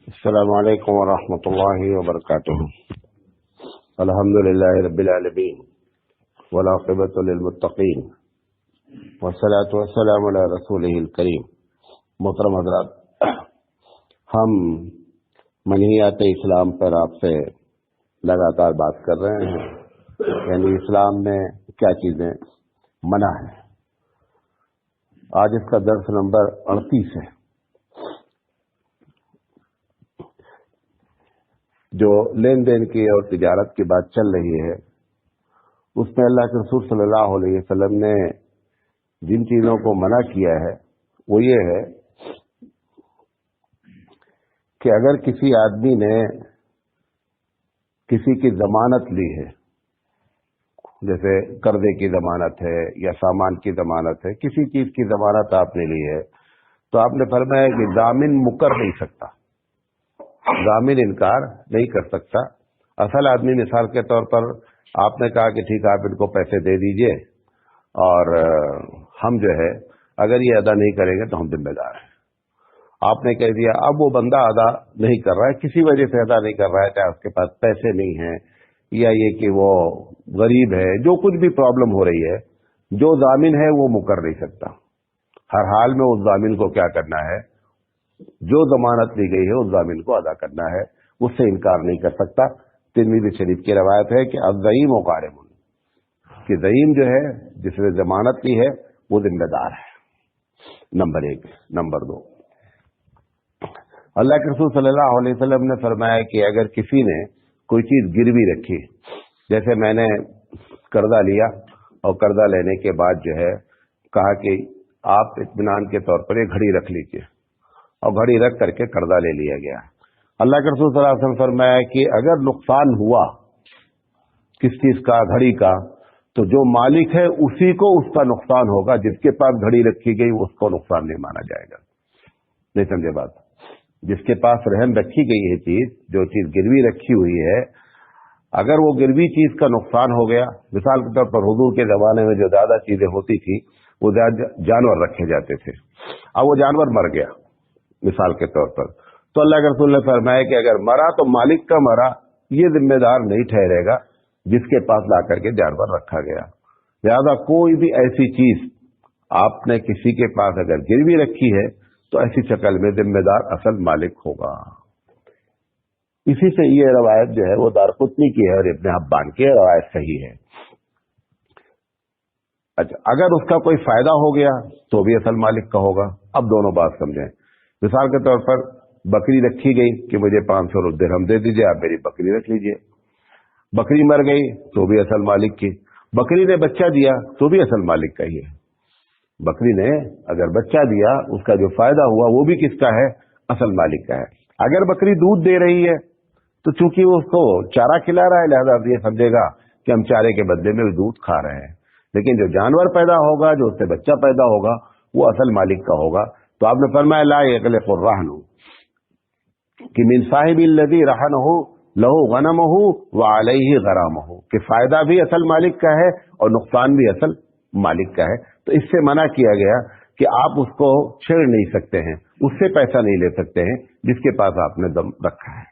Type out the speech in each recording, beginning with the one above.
السلام علیکم ورحمۃ اللہ وبرکاتہ۔ الحمد للہ رب العالمین والعاقبۃ للمتقین والصلاۃ والسلام علی رسولہ الکریم۔ محترم حضرات، ہم منہیات اسلام پر آپ سے لگاتار بات کر رہے ہیں، یعنی اسلام میں کیا چیزیں منع ہیں۔ آج اس کا درس نمبر 38 ہے۔ جو لین دین کی اور تجارت کی بات چل رہی ہے، اس میں اللہ کے رسول صلی اللہ علیہ وسلم نے جن چیزوں کو منع کیا ہے وہ یہ ہے کہ اگر کسی آدمی نے کسی کی ضمانت لی ہے، جیسے قرضے کی ضمانت ہے یا سامان کی ضمانت ہے، کسی چیز کی ضمانت آپ نے لی ہے، تو آپ نے فرمایا کہ ضامن مکر نہیں سکتا، ضامن انکار نہیں کر سکتا۔ اصل آدمی مثال کے طور پر آپ نے کہا کہ ٹھیک ہے، آپ ان کو پیسے دے دیجئے اور ہم جو ہے اگر یہ ادا نہیں کریں گے تو ہم ذمہ دار ہیں۔ آپ نے کہہ دیا، اب وہ بندہ ادا نہیں کر رہا ہے، کسی وجہ سے ادا نہیں کر رہا ہے، چاہے اس کے پاس پیسے نہیں ہیں یا یہ کہ وہ غریب ہے، جو کچھ بھی پرابلم ہو رہی ہے، جو ضامن ہے وہ مکر نہیں سکتا۔ ہر حال میں اس ضامن کو کیا کرنا ہے؟ جو ضمانت لی گئی ہے اس ضامن کو ادا کرنا ہے، اس سے انکار نہیں کر سکتا۔ ترمذی شریف کی روایت ہے کہ الضعیم غارم، کہ ضعیم جو ہے جس نے ضمانت لی ہے وہ ذمہ دار ہے۔ نمبر 1۔ نمبر 2، اللہ کے رسول صلی اللہ علیہ وسلم نے فرمایا کہ اگر کسی نے کوئی چیز گروی رکھی، جیسے میں نے قرضہ لیا اور قرضہ لینے کے بعد جو ہے کہا کہ آپ اطمینان کے طور پر یہ گھڑی رکھ لیجیے، اور گھڑی رکھ کر کے قرضہ لے لیا گیا۔ اللہ کے رسول صلی اللہ علیہ وسلم فرمایا کہ اگر نقصان ہوا کس چیز کا؟ گھڑی کا، تو جو مالک ہے اسی کو اس کا نقصان ہوگا، جس کے پاس گھڑی رکھی گئی اس کو نقصان نہیں مانا جائے گا۔ نہیں سمجھے بات؟ جس کے پاس رہن رکھی گئی ہے چیز، جو چیز گروی رکھی ہوئی ہے، اگر وہ گروی چیز کا نقصان ہو گیا، مثال کے طور پر حضور کے زمانے میں جو زیادہ چیزیں ہوتی تھی وہ جانور رکھے جاتے تھے، اب وہ جانور مر گیا مثال کے طور پر، تو اللہ کے رسول نے فرمایا کہ اگر مرا تو مالک کا مرا یہ ذمہ دار نہیں ٹھہرے گا جس کے پاس لا کر کے جانور رکھا گیا۔ لہذا کوئی بھی ایسی چیز آپ نے کسی کے پاس اگر گروی رکھی ہے تو ایسی شکل میں ذمہ دار اصل مالک ہوگا۔ اسی سے یہ روایت جو ہے وہ دارقطنی کی ہے اور ابن حبان کی روایت صحیح ہے۔ اچھا، اگر اس کا کوئی فائدہ ہو گیا تو بھی اصل مالک کا ہوگا۔ اب دونوں بات سمجھیں۔ مثال کے طور پر بکری رکھی گئی کہ مجھے 500 درہم دے دیجئے، آپ میری بکری رکھ لیجئے۔ بکری مر گئی تو بھی اصل مالک کی۔ بکری نے بچہ دیا تو بھی اصل مالک کا ہی ہے۔ بکری نے اگر بچہ دیا، اس کا جو فائدہ ہوا وہ بھی کس کا ہے؟ اصل مالک کا ہے۔ اگر بکری دودھ دے رہی ہے تو چونکہ وہ اس کو چارہ کھلا رہا ہے، لہذا یہ سمجھے گا کہ ہم چارے کے بدلے میں دودھ کھا رہے ہیں، لیکن جو جانور پیدا ہوگا، جو اس سے بچہ پیدا ہوگا، وہ اصل مالک کا ہوگا۔ تو آپ نے فرمایا لا یغلق الرہن، کہ من صاحب الذی رہنہ لہ غنمہ وعلیہ غرامہ، کہ فائدہ بھی اصل مالک کا ہے اور نقصان بھی اصل مالک کا ہے۔ تو اس سے منع کیا گیا کہ آپ اس کو چھیڑ نہیں سکتے ہیں، اس سے پیسہ نہیں لے سکتے ہیں جس کے پاس آپ نے دم رکھا ہے۔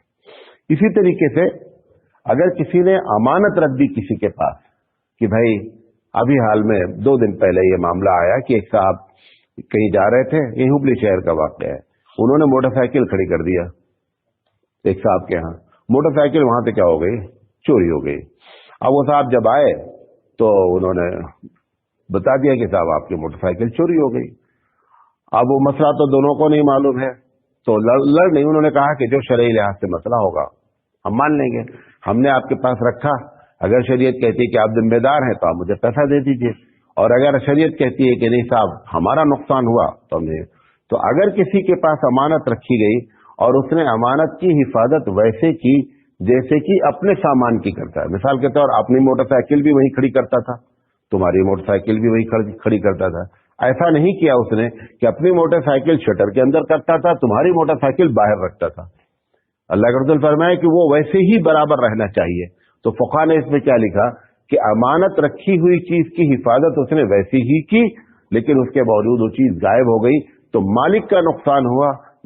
اسی طریقے سے اگر کسی نے امانت رکھ دی کسی کے پاس کہ بھائی، ابھی حال میں 2 دن پہلے یہ معاملہ آیا کہ ایک صاحب کہیں جا رہے تھے، یہ ہبلی شہر کا واقعہ ہے، انہوں نے موٹر سائیکل کھڑی کر دیا ایک صاحب کے ہاں، موٹر سائیکل وہاں سے کیا ہو گئی؟ چوری ہو گئی۔ اب وہ صاحب جب آئے تو انہوں نے بتا دیا کہ صاحب آپ کی موٹر سائیکل چوری ہو گئی۔ اب وہ مسئلہ تو دونوں کو نہیں معلوم ہے، تو لڑ نہیں، انہوں نے کہا کہ جو شرعی لحاظ سے مسئلہ ہوگا ہم مان لیں گے، ہم نے آپ کے پاس رکھا، اگر شریعت کہتی ہے کہ آپ ذمہ دار ہیں تو آپ مجھے پیسہ دے دیجیے، اور اگر شریعت کہتی ہے کہ نہیں صاحب ہمارا نقصان ہوا تو ہمیں۔ تو اگر کسی کے پاس امانت رکھی گئی اور اس نے امانت کی حفاظت ویسے کی جیسے کہ اپنے سامان کی کرتا ہے، مثال کے طور اپنی موٹر سائیکل بھی وہیں کھڑی کرتا تھا، تمہاری موٹر سائیکل بھی وہیں کھڑی کرتا تھا، ایسا نہیں کیا اس نے کہ اپنی موٹر سائیکل شٹر کے اندر کرتا تھا، تمہاری موٹر سائیکل باہر رکھتا تھا۔ اللہ کے رسول فرمائے کہ وہ ویسے ہی برابر رہنا چاہیے۔ تو فقہا نے اس میں کیا لکھا کہ امانت رکھی ہوئی چیز کی حفاظت اس نے ویسی ہی کی، لیکن اس کے باوجود وہ چیز غائب ہو گئی تو مالک کا نقصان ہوا،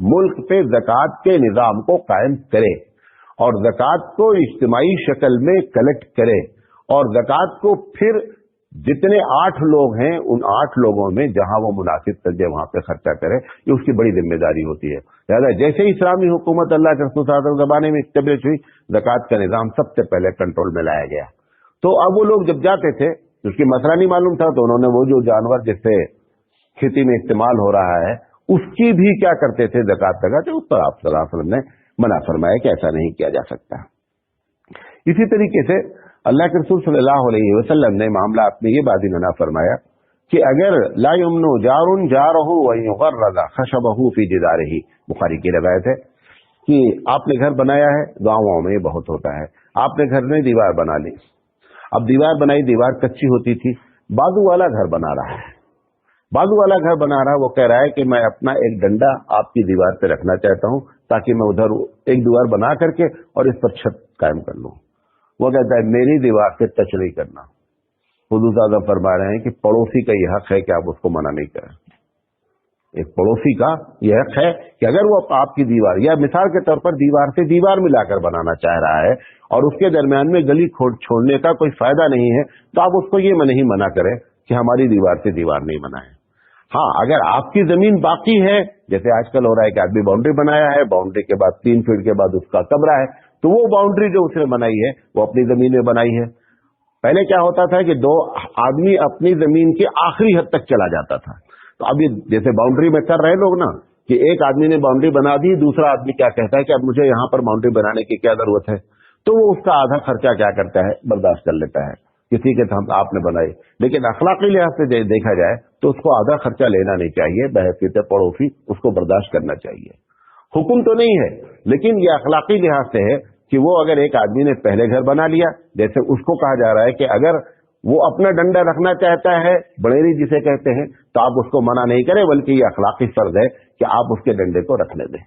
ملک پہ زکوٰۃ کے نظام کو قائم کرے اور زکوٰۃ کو اجتماعی شکل میں کلیکٹ کرے اور زکوٰۃ کو پھر جتنے 8 لوگ ہیں ان 8 لوگوں میں جہاں وہ مناسب سمجھے وہاں پہ خرچہ کرے، یہ اس کی بڑی ذمہ داری ہوتی ہے۔ لہٰذا جیسے ہی اسلامی حکومت اللہ کے رسول صلی اللہ علیہ وسلم زمانے میں اسٹیبلش ہوئی، زکوٰۃ کا نظام سب سے پہلے کنٹرول میں لایا گیا۔ تو اب وہ لوگ جب جاتے تھے، اس کی مسئلہ نہیں معلوم تھا، تو انہوں نے وہ جو جانور جس سے کھیتی میں استعمال ہو رہا ہے اس کی بھی کیا کرتے تھے، زکوٰۃ لگاتے۔ اس پر آپ صلی اللہ علیہ وسلم نے منع فرمایا کہ ایسا نہیں کیا جا سکتا۔ اسی طریقے سے اللہ کے رسول صلی اللہ علیہ وسلم نے معاملات میں یہ بات منع فرمایا کہ اگر لا یمن جار جارہ وان یغرد خشبہ فی جدارہ، بخاری کی روایت ہے کہ آپ نے گھر بنایا ہے، گاؤں میں یہ بہت ہوتا ہے، آپ نے گھر میں دیوار بنا لی، اب دیوار بنائی، دیوار کچی ہوتی تھی، بازو والا گھر بنا رہا ہے، بازو والا گھر بنا رہا ہے، وہ کہہ رہا ہے کہ میں اپنا ایک ڈنڈا آپ کی دیوار پہ رکھنا چاہتا ہوں تاکہ میں ادھر ایک دیوار بنا کر کے اور اس پر چھت قائم کر لوں۔ وہ کہتا ہے میری دیوار سے ٹچ نہیں کرنا۔ حضور صلی اللہ علیہ وسلم فرما رہے ہیں کہ پڑوسی کا یہ حق ہے کہ آپ اس کو منع نہیں کریں۔ ایک پڑوسی کا یہ حق ہے کہ اگر وہ آپ کی دیوار یا مثال کے طور پر دیوار سے دیوار ملا کر بنانا چاہ رہا ہے اور اس کے درمیان میں گلی چھوڑنے کا کوئی فائدہ نہیں ہے، تو آپ اس کو یہ نہیں منع کریں کہ ہماری دیوار سے دیوار نہیں بنائیں۔ ہاں، اگر آپ کی زمین باقی ہے، جیسے آج کل ہو رہا ہے کہ آدمی باؤنڈری بنایا ہے، باؤنڈری کے بعد 3 فٹ کے بعد اس کا قبرہ ہے، تو وہ باؤنڈری جو اس نے بنائی ہے وہ اپنی زمین میں بنائی ہے۔ پہلے کیا ہوتا تھا کہ 2 آدمی اپنی زمین کے آخری حد تک چلا جاتا تھا، تو اب یہ جیسے باؤنڈری میں کر رہے لوگ نا کہ ایک آدمی نے باؤنڈری بنا دی، دوسرا آدمی کیا کہتا ہے کہ اب مجھے یہاں پر باؤنڈری بنانے کی کیا ضرورت ہے، تو وہ اس کا آدھا خرچہ کیا کرتا ہے، برداشت کر لیتا ہے، کسی کے ہم آپ نے بنائی۔ لیکن اخلاقی لحاظ سے دیکھا جائے تو اس کو آدھا خرچہ لینا نہیں چاہیے، بحیثیت پڑوسی اس کو برداشت کرنا چاہیے۔ حکم تو نہیں ہے، لیکن یہ اخلاقی لحاظ سے ہے کہ وہ اگر ایک آدمی نے پہلے گھر بنا لیا، جیسے اس کو کہا جا رہا ہے کہ اگر وہ اپنا ڈنڈا رکھنا چاہتا ہے، بڑیری جسے کہتے ہیں، تو آپ اس کو منع نہیں کریں، بلکہ یہ اخلاقی فرض ہے کہ آپ اس کے ڈنڈے کو رکھنے دیں۔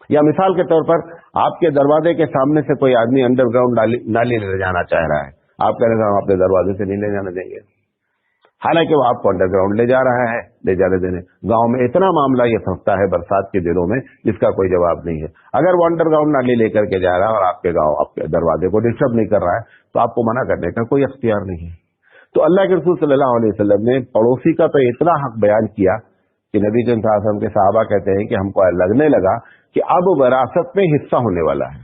یا مثال کے طور پر آپ کے دروازے کے سامنے سے کوئی آدمی انڈر گراؤنڈ نالی لے جانا چاہ رہا ہے، آپ کہہ رہے ہیں ہم اپنے دروازے سے نہیں لے جانے دیں گے، حالانکہ وہ آپ کو انڈر گراؤنڈ لے جا رہا ہے، لے جانے دینے۔ گاؤں میں اتنا معاملہ یہ پھنستا ہے برسات کے دنوں میں جس کا کوئی جواب نہیں ہے۔ اگر وہ انڈر گراؤنڈ نالی لے کر کے جا رہا ہے اور آپ کے گاؤں آپ کے دروازے کو ڈسٹرب نہیں کر رہا ہے، تو آپ کو منع کرنے کا کوئی اختیار نہیں ہے۔ تو اللہ کے رسول صلی اللہ علیہ وسلم نے پڑوسی کا تو اتنا حق بیان کیا کہ نبی صلی اللہ علیہ وسلم کے صحابہ کہتے ہیں کہ ہم کو لگنے لگا کہ اب وراثت میں حصہ ہونے والا ہے،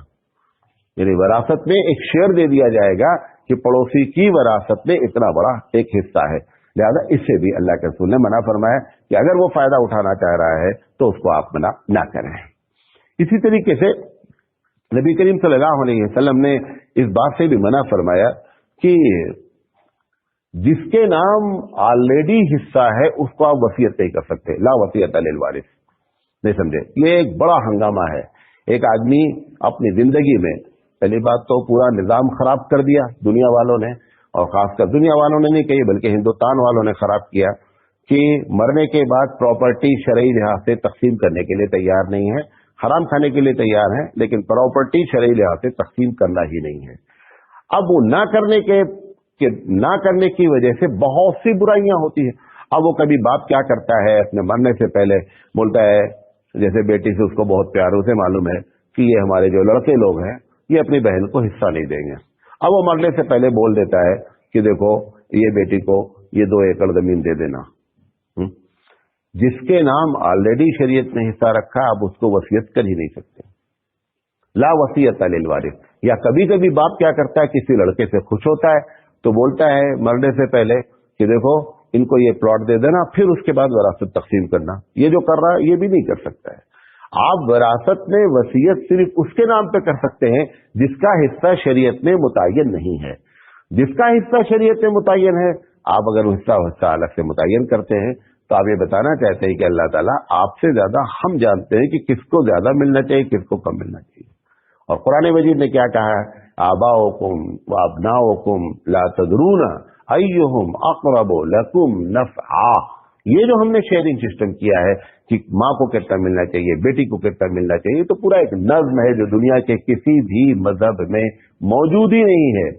یعنی وراثت میں ایک شیئر دے دیا جائے گا کہ پڑوسی کی وراثت میں اتنا بڑا ایک حصہ ہے، لہذا اس سے بھی اللہ کے رسول نے منع فرمایا کہ اگر وہ فائدہ اٹھانا چاہ رہا ہے تو اس کو آپ منع نہ کریں۔ اسی طریقے سے نبی کریم صلی اللہ علیہ وسلم نے اس بات سے بھی منع فرمایا کہ جس کے نام آلریڈی حصہ ہے اس کو آپ وصیت نہیں کر سکتے، لا وصیت للوارث، نہیں سمجھے؟ یہ ایک بڑا ہنگامہ ہے۔ ایک آدمی اپنی زندگی میں پہلی بات تو پورا نظام خراب کر دیا دنیا والوں نے، اور خاص کر دنیا والوں نے نہیں کہی بلکہ ہندوستان والوں نے خراب کیا کہ مرنے کے بعد پراپرٹی شرعی لحاظ سے تقسیم کرنے کے لیے تیار نہیں ہے، حرام کھانے کے لیے تیار ہیں لیکن پراپرٹی شرعی لحاظ سے تقسیم کرنا ہی نہیں ہے۔ اب وہ نہ کرنے کی وجہ سے بہت سی برائیاں ہوتی ہیں۔ اب وہ کبھی باپ کیا کرتا ہے اپنے مرنے سے پہلے بولتا ہے، جیسے بیٹی سے اس کو بہت پیار، اسے معلوم ہے کہ یہ ہمارے جو لڑکے لوگ ہیں یہ اپنی بہن کو حصہ نہیں دیں گے، اب وہ مرنے سے پہلے بول دیتا ہے کہ دیکھو یہ بیٹی کو یہ 2 ایکڑ زمین دے دینا۔ جس کے نام آلریڈی شریعت نے حصہ رکھا اب اس کو وصیت کر ہی نہیں سکتے، لا وصیت للوارث۔ یا کبھی کبھی باپ کیا کرتا ہے، کسی لڑکے سے خوش ہوتا ہے تو بولتا ہے مرنے سے پہلے کہ دیکھو ان کو یہ پلاٹ دے دینا، پھر اس کے بعد وراثت تقسیم کرنا۔ یہ جو کر رہا ہے یہ بھی نہیں کر سکتا ہے۔ آپ وراثت میں وصیت صرف اس کے نام پہ کر سکتے ہیں جس کا حصہ شریعت میں متعین نہیں ہے۔ جس کا حصہ شریعت میں متعین ہے، آپ اگر حصہ الگ سے متعین کرتے ہیں تو آپ یہ بتانا چاہتے ہیں کہ اللہ تعالیٰ آپ سے زیادہ ہم جانتے ہیں کہ کس کو زیادہ ملنا چاہیے، کس کو کم ملنا چاہیے۔ اور قرآن مجید نے کیا کہا ہے، آباؤکم وابناؤکم لا تدرون ایہم اقرب لکم نفعا۔ یہ جو ہم نے شیئرنگ سسٹم کیا ہے کہ ماں کو کتنا ملنا چاہیے، بیٹی کو کتنا ملنا چاہیے، تو پورا ایک نظم ہے جو دنیا کے کسی بھی مذہب میں موجود ہی نہیں ہے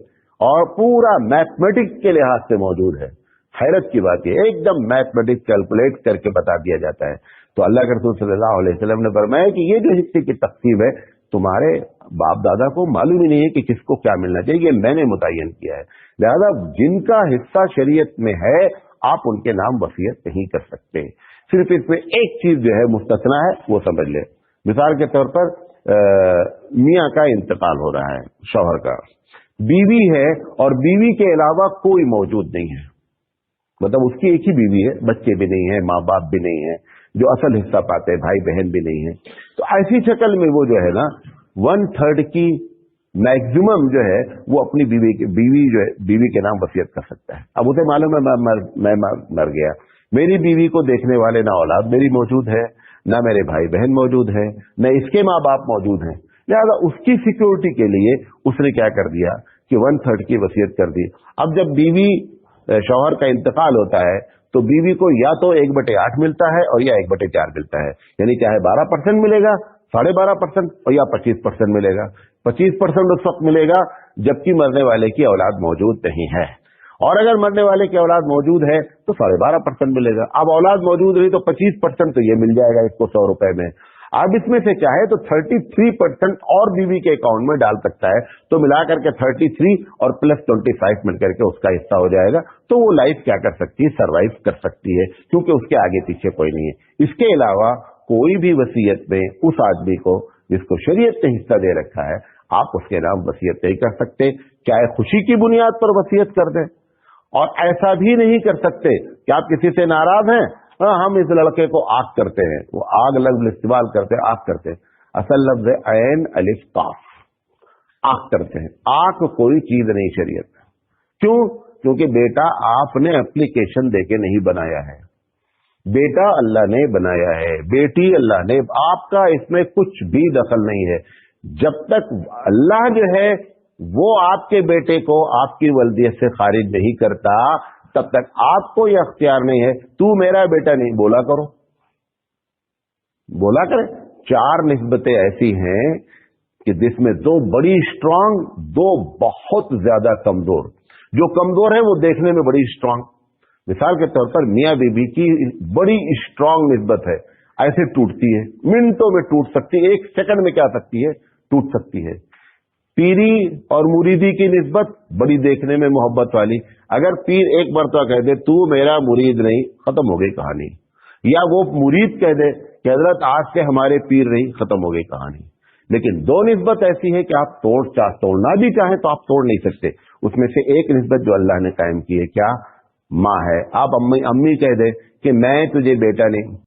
اور پورا میتھمیٹکس کے لحاظ سے موجود ہے۔ حیرت کی بات ہے، ایک دم میتھمیٹکس کیلکولیٹ کر کے بتا دیا جاتا ہے. تو اللہ کے رسول صلی اللہ علیہ وسلم نے فرمایا کہ یہ جو حصے کی تقسیم ہے تمہارے باپ دادا کو معلوم ہی نہیں ہے کہ کس کو کیا ملنا چاہیے، یہ میں نے متعین کیا ہے. لہذا جن کا حصہ شریعت میں ہے آپ ان کے نام وصیت نہیں کر سکتے. صرف اس میں ایک چیز جو ہے مستثنا ہے، وہ سمجھ لیں. مثال کے طور پر میاں کا انتقال ہو رہا ہے، شوہر کا، بیوی ہے اور بیوی کے علاوہ کوئی موجود نہیں ہے، مطلب اس کی ایک ہی بیوی ہے، بچے بھی نہیں ہیں، ماں باپ بھی نہیں ہیں، جو اصل حصہ پاتے ہیں بھائی بہن بھی نہیں ہیں. تو ایسی شکل میں وہ جو ہے نا 1/3 کی میکسیمم جو ہے وہ اپنی بیوی کے نام وصیت کر سکتا ہے. اب اسے معلوم ہے میں مر گیا، میری بیوی کو دیکھنے والے نہ اولاد میری موجود ہے، نہ میرے بھائی بہن موجود ہیں، نہ اس کے ماں باپ موجود ہیں. لہذا اس کی سیکورٹی کے لیے اس نے کیا کر دیا کہ 1/3 کی وصیت کر دی. اب جب بیوی شوہر کا انتقال ہوتا ہے تو بیوی کو یا تو 1/8 ملتا ہے اور یا 1/4 ملتا ہے، یعنی چاہے 12% ملے گا، 12.5% اور یا 25% ملے گا. 25% اس وقت ملے گا جبکہ مرنے والے کی اولاد موجود نہیں ہے، اور اگر مرنے والے کی اولاد موجود ہے تو 12.5% ملے گا. اب اولاد موجود رہی تو 25% تو یہ مل جائے گا اس کو 100 روپے میں. اب اس میں سے چاہے تو 33% اور بیوی کے اکاؤنٹ میں ڈال سکتا ہے، تو ملا کر کے 33 اور پلس 25 مل کر کے اس کا حصہ ہو جائے گا. تو وہ لائف کیا کر سکتی ہے، سروائیو کر سکتی ہے، کیونکہ اس کے آگے پیچھے کوئی نہیں ہے. اس کے علاوہ کوئی بھی وصیت میں اس آدمی کو جس کو شریعت نے حصہ دے رکھا ہے آپ اس کے نام وصیت نہیں کر سکتے، چاہے خوشی کی بنیاد پر وصیت کر دیں. اور ایسا بھی نہیں کر سکتے کہ آپ کسی سے ناراض ہیں، ہم اس لڑکے کو آگ کرتے ہیں، وہ آگ لفظ استعمال کرتے ہیں، آگ کرتے ہیں، اصل لفظ ہے عین الف قاف، آگ کرتے ہیں. آگ کوئی چیز نہیں شریعت میں. کیوں؟ کیونکہ بیٹا آپ نے اپلیکیشن دے کے نہیں بنایا ہے، بیٹا اللہ نے بنایا ہے، بیٹی اللہ نے، آپ کا اس میں کچھ بھی دخل نہیں ہے. جب تک اللہ جو ہے وہ آپ کے بیٹے کو آپ کی ولدیت سے خارج نہیں کرتا تب تک آپ کو یہ اختیار نہیں ہے تو میرا بیٹا نہیں بولا کرو، بولا کرے. 4 نسبتیں ایسی ہیں کہ جس میں 2 بڑی اسٹرانگ، 2 بہت زیادہ کمزور. جو کمزور ہے وہ دیکھنے میں بڑی اسٹرانگ. مثال کے طور پر میاں بیوی کی بڑی اسٹرانگ نسبت ہے، ایسے ٹوٹتی ہے، منٹوں میں ٹوٹ سکتی ہے، 1 سیکنڈ میں کیا سکتی ہے، ٹوٹ سکتی ہے. پیری اور مریدی کی نسبت بڑی دیکھنے میں محبت والی. اگر پیر ایک مرتبہ کہہ دے تو میرا مرید نہیں، ختم ہو گئی کہانی. یا وہ مرید کہہ دے کہ حضرت آج سے ہمارے پیر نہیں، ختم ہو گئی کہانی. لیکن 2 نسبت ایسی ہے کہ آپ توڑنا بھی چاہیں تو آپ توڑ نہیں سکتے. اس میں سے ایک نسبت جو اللہ نے قائم کی ہے، کیا؟ ماں ہے. آپ امی کہہ دے کہ میں تجھے بیٹا نہیں،